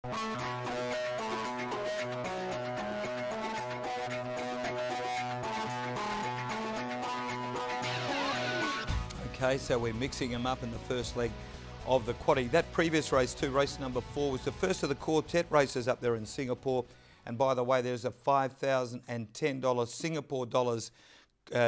Okay, so we're mixing them up in the first leg of the quaddie. That previous race, race number 4, was the first of the quartet races up there in Singapore. And by the way, there's a $5,010 Singapore dollars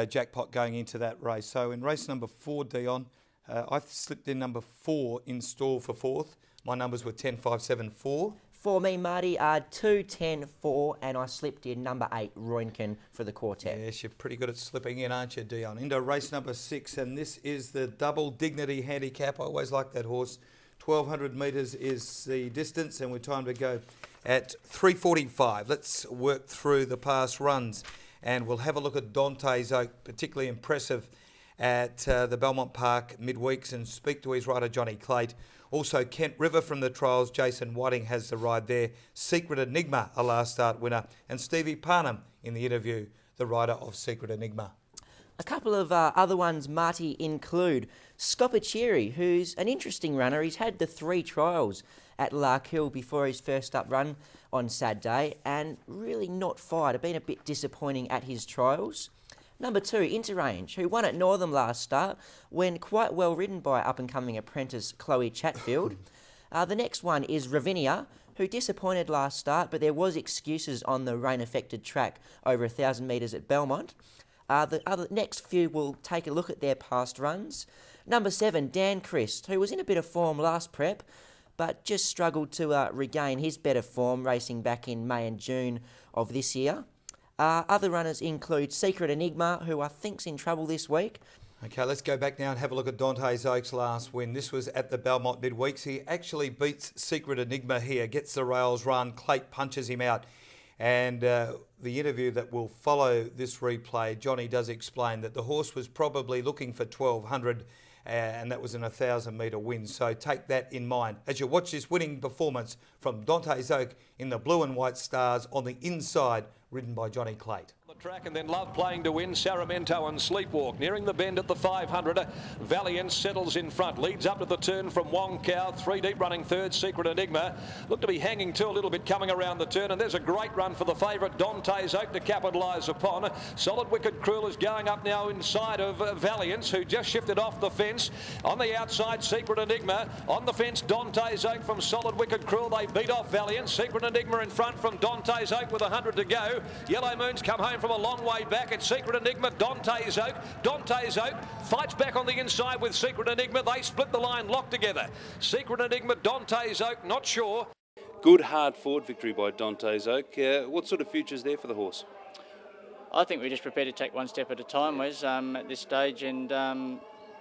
jackpot going into that race. So in race number 4, Dion, I slipped in number 4 in stall for 4th. My numbers were 10, 5, 7, 4. For me, Marty, 2, 10, 4, and I slipped in number 8, Roynken, for the quartet. Yes, you're pretty good at slipping in, aren't you, Dion? Into race number 6, and this is the double dignity handicap. I always like that horse. 1,200 metres is the distance, and we're time to go at 3:45. Let's work through the past runs, and we'll have a look at Dante's Oak, particularly impressive at the Belmont Park midweeks, and speak to his rider, Johnny Clayt. Also, Kent River from the trials, Jason Whiting has the ride there. Secret Enigma, a last start winner. And Stevie Parnham in the interview, the rider of Secret Enigma. A couple of other ones, Marty, include Scopachiri, who's an interesting runner. He's had the 3 trials at Larkhill before his first up run on Saturday, and really not fired. Been a bit disappointing at his trials. Number 2, Interrange, who won at Northam last start, when quite well ridden by up-and-coming apprentice Chloe Chatfield. The next one is Ravinia, who disappointed last start, but there was excuses on the rain-affected track over 1,000 metres at Belmont. The next few will take a look at their past runs. Number 7, Dan Christ, who was in a bit of form last prep, but just struggled to regain his better form, racing back in May and June of this year. Other runners include Secret Enigma, who I think's in trouble this week. Okay, let's go back now and have a look at Dante's Oak's last win. This was at the Belmont midweeks. He actually beats Secret Enigma here, gets the rails run. Clayt punches him out. And the interview that will follow this replay, Johnny does explain that the horse was probably looking for 1,200, and that was an 1,000-metre win. So take that in mind as you watch this winning performance from Dante's Oak in the blue and white stars on the inside, ridden by Johnny Clayt. The track, and then Love Playing to Win, Saramento and Sleepwalk. Nearing the bend at the 500, Valiant settles in front, leads up to the turn from Wong Cow. 3 deep running third, Secret Enigma. Look to be hanging to a little bit coming around the turn, and there's a great run for the favourite Dante's Oak to capitalise upon. Solid Wicked Cruel is going up now inside of Valiance, who just shifted off the fence. On the outside, Secret Enigma. On the fence, Dante's Oak from Solid Wicked Cruel. They beat off Valiant. Secret Enigma in front from Dante's Oak with 100 to go. Yellow Moon's come home from a long way back. It's Secret Enigma, Dante's Oak. Dante's Oak fights back on the inside with Secret Enigma. They split the line, locked together. Secret Enigma, Dante's Oak, not sure. Good hard forward victory by Dante's Oak. What sort of future's there for the horse? I think we're just prepared to take one step at a time, Wes, at this stage. And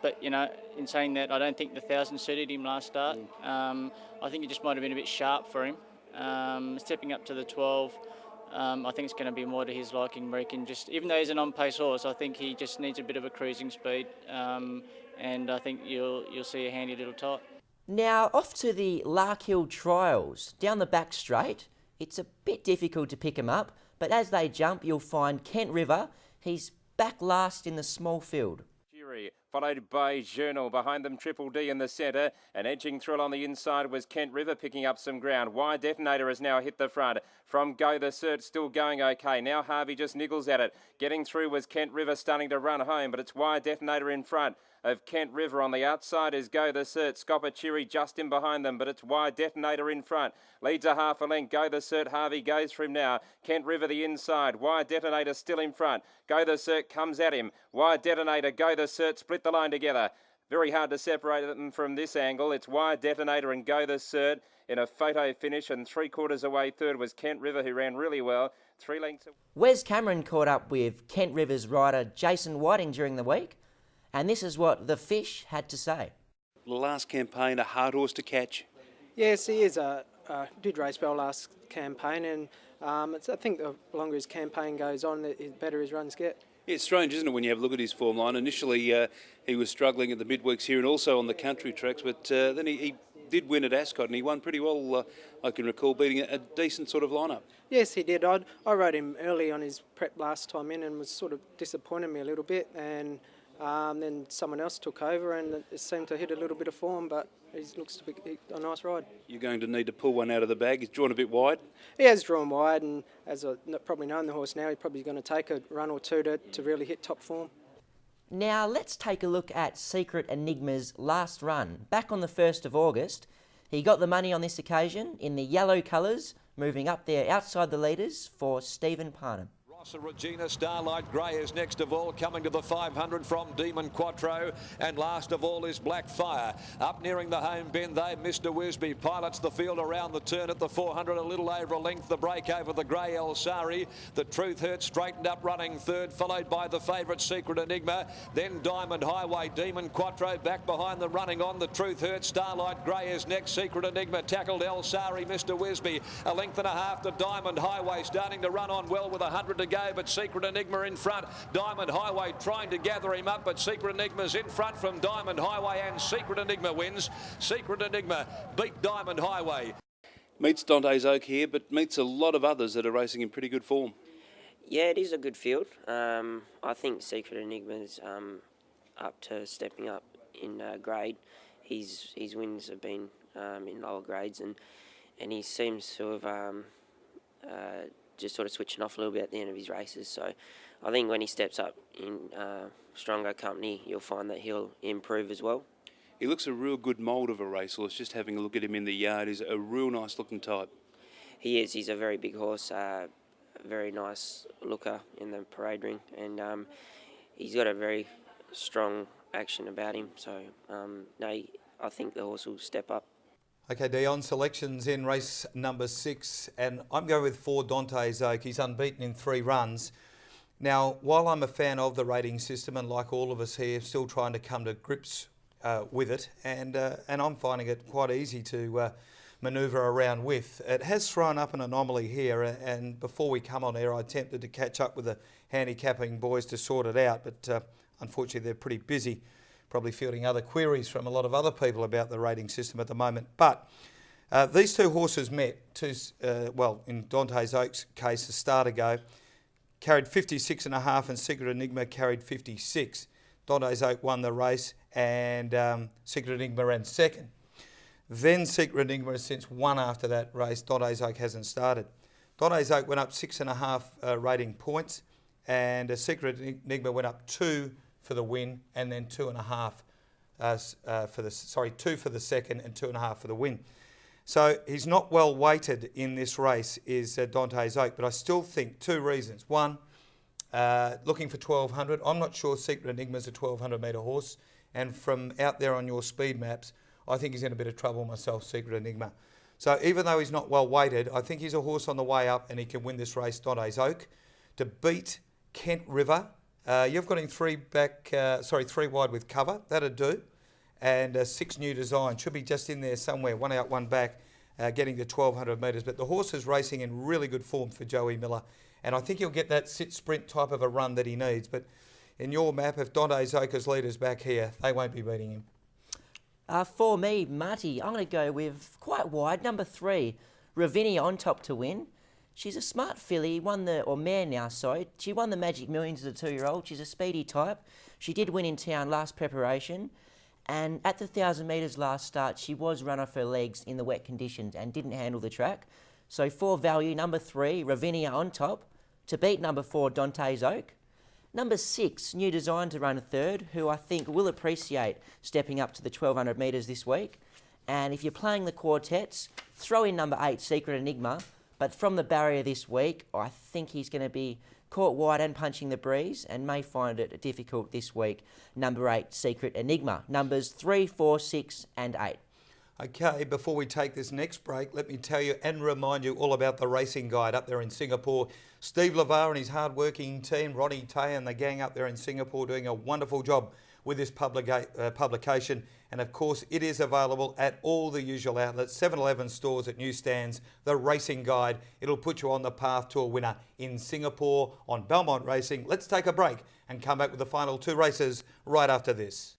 but you know, in saying that, I don't think the 1,000 suited him last start. I think it just might have been a bit sharp for him. Stepping up to the 12. I think it's going to be more to his liking, Reckon. Just even though he's an on-pace horse, I think he just needs a bit of a cruising speed, and I think you'll see a handy little tot. Now off to the Larkhill trials. Down the back straight, it's a bit difficult to pick him up, but as they jump, you'll find Kent River. He's back last in the small field. Followed by Journal. Behind them, Triple D in the centre. And edging through on the inside was Kent River picking up some ground. Wide Detonator has now hit the front. From Go the Cert, still going okay. Now Harvey just niggles at it. Getting through was Kent River starting to run home, but it's Wide Detonator in front of Kent River. On the outside is Go the Cert. Scopachiri just in behind them, but it's Wide Detonator in front. Leads a half a length. Go the Cert. Harvey goes for him now. Kent River the inside. Wide Detonator still in front. Go the Cert comes at him. Wide Detonator, Go the Cert, split the line together. Very hard to separate them from this angle. It's Wide Detonator and Go the Cert in a photo finish, and 3/4 away third was Kent River, who ran really well. 3 lengths. Wes Cameron caught up with Kent River's rider Jason Whiting during the week, and this is what the Fish had to say. Last campaign, a hard horse to catch. Yes, he is. Did race well last campaign, and I think the longer his campaign goes on, the better his runs get. Yeah, it's strange, isn't it, when you have a look at his form line? Initially, he was struggling at the midweeks here and also on the country tracks, but then he did win at Ascot, and he won pretty well, I can recall, beating a decent sort of lineup. Yes, he did. I rode him early on his prep last time in and was sort of disappointed me a little bit, and Then someone else took over and it seemed to hit a little bit of form, but he looks to be a nice ride. You're going to need to pull one out of the bag. He's drawn a bit wide. He has drawn wide, and as I've probably known the horse now, he's probably going to take a run or two to really hit top form. Now let's take a look at Secret Enigma's last run. Back on the 1st of August, he got the money on this occasion in the yellow colours, moving up there outside the leaders for Stephen Parnham. Regina Starlight Grey is next of all, coming to the 500 from Demon Quattro, and last of all is Black Fire. Up nearing the home bend, they Mr. Wisby pilots the field around the turn at the 400, a little over a length. The break over the Grey El Sari. The Truth Hurt straightened up, running third, followed by the favourite Secret Enigma. Then Diamond Highway, Demon Quattro back behind them, running on. The Truth Hurt, Starlight Grey is next. Secret Enigma tackled El Sari, Mr. Wisby. A length and a half to Diamond Highway, starting to run on well with 100 to go, but Secret Enigma in front. Diamond Highway trying to gather him up, but Secret Enigma's in front from Diamond Highway, and Secret Enigma wins. Secret Enigma beat Diamond Highway. Meets Dante's Oak here, but meets a lot of others that are racing in pretty good form. Yeah, it is a good field. I think Secret Enigma's up to stepping up in grade. His wins have been in lower grades, and he seems to have just sort of switching off a little bit at the end of his races. So I think when he steps up in stronger company, you'll find that he'll improve as well. He looks a real good mould of a racehorse. Just having a look at him in the yard, he's a real nice looking type. He is. He's a very big horse, very nice looker in the parade ring, and he's got a very strong action about him. So I think the horse will step up. Okay, Dion, selections in race number 6, and I'm going with 4 Dante's Oak. He's unbeaten in 3 runs. Now, while I'm a fan of the rating system, and like all of us here, still trying to come to grips with it, and I'm finding it quite easy to manoeuvre around with. It has thrown up an anomaly here, and before we come on air, I attempted to catch up with the handicapping boys to sort it out, but unfortunately they're pretty busy, probably fielding other queries from a lot of other people about the rating system at the moment. But these two horses met, in Dante's Oak's case, a start ago, carried 56.5 and Secret Enigma carried 56. Dante's Oak won the race and Secret Enigma ran second. Then Secret Enigma has since won after that race. Dante's Oak hasn't started. Dante's Oak went up 6.5 rating points, and Secret Enigma went up 2 for the win, and then 2.5 2 for the second and 2.5 for the win. So he's not well weighted in this race, is Dante's Oak, but I still think 2 reasons. One, looking for 1200. I'm not sure Secret Enigma's a 1200 metre horse, and from out there on your speed maps, I think he's in a bit of trouble myself, Secret Enigma. So even though he's not well weighted, I think he's a horse on the way up, and he can win this race, Dante's Oak. To beat Kent River, you've got him 3 wide with cover. That'd do. And 6 new design. Should be just in there somewhere. 1 out, 1 back, getting to 1200 metres. But the horse is racing in really good form for Joey Miller. And I think he'll get that sit-sprint type of a run that he needs. But in your map, if Dante's Oak's leaders back here, they won't be beating him. For me, Marty, I'm going to go with quite wide, number 3, Ravinia on top to win. She's a smart filly, She won the Magic Millions as a 2-year-old. She's a speedy type. She did win in town last preparation. And at the 1,000 metres last start, she was run off her legs in the wet conditions and didn't handle the track. So for value, number 3, Ravinia on top, to beat number 4, Dante's Oak. Number 6, New Design to run 3rd, who I think will appreciate stepping up to the 1,200 metres this week. And if you're playing the quartets, throw in number 8, Secret Enigma. But from the barrier this week, I think he's going to be caught wide and punching the breeze and may find it difficult this week. Number 8, Secret Enigma. Numbers 3, 4, 6 and 8. Okay, before we take this next break, let me tell you and remind you all about the racing guide up there in Singapore. Steve LeVar and his hard-working team, Ronnie Tay and the gang up there in Singapore, doing a wonderful job with this publication. And of course, it is available at all the usual outlets, 7-Eleven stores, at newsstands, the racing guide. It'll put you on the path to a winner in Singapore on Belmont Racing. Let's take a break and come back with the final 2 races right after this.